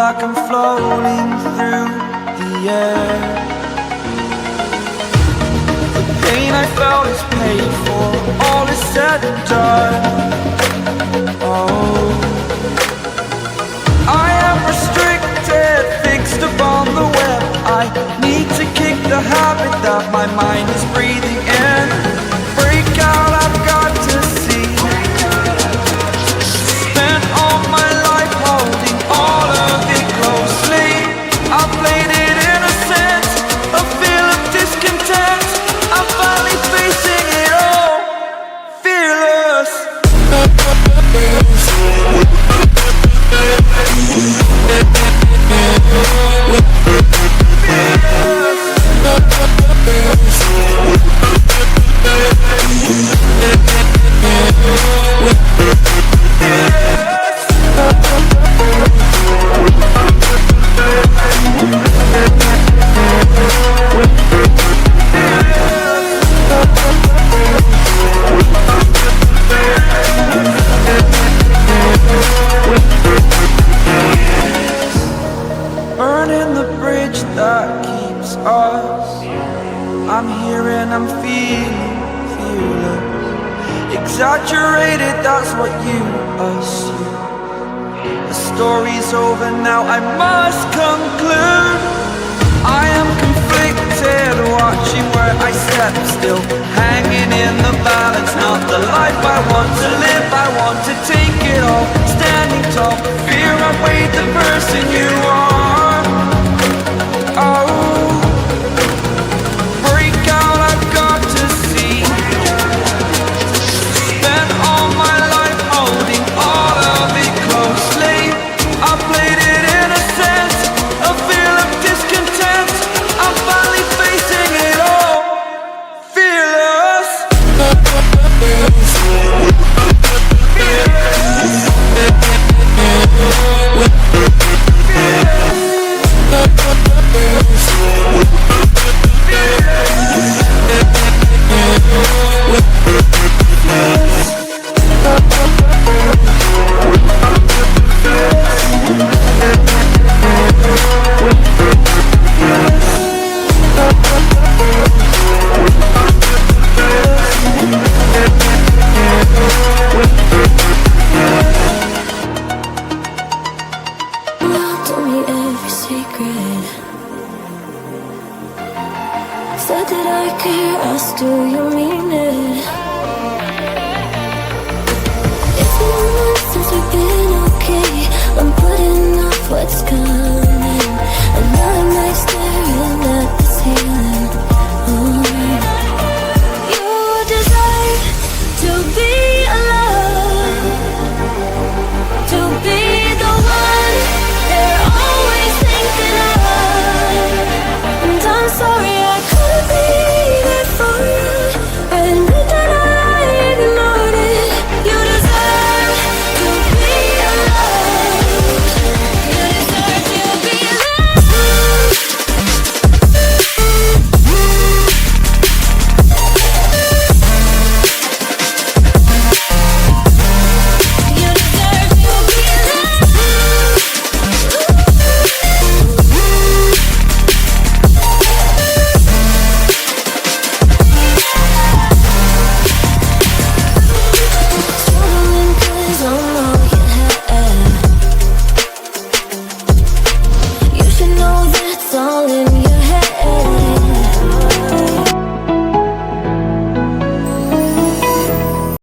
like I'm floating through the air. The pain I felt is paid for, all is said and done. Oh, I am restricted, fixed upon the web. I need to kick the habit that my mind is breathing in. Break out, I've got to see. Spent all my life holding all of it closely. I played it innocent, a feel of discontent. I'm finally facing it all, fearless. Burning the bridge that keeps us. I'm here and I'm feeling fearless. Exaggerated, that's what you assume. The story's over now, I must conclude. I am conflicted, watching where I step still, hanging in the balance. Not the life I want to live, I want to take it all. Standing tall, fear outweighed the person you are. Oh, break out, I've got to see. Spent all my life holding all of it closely. I played it innocent, a feel of discontent. I'm finally facing it all, fearless. Fearless.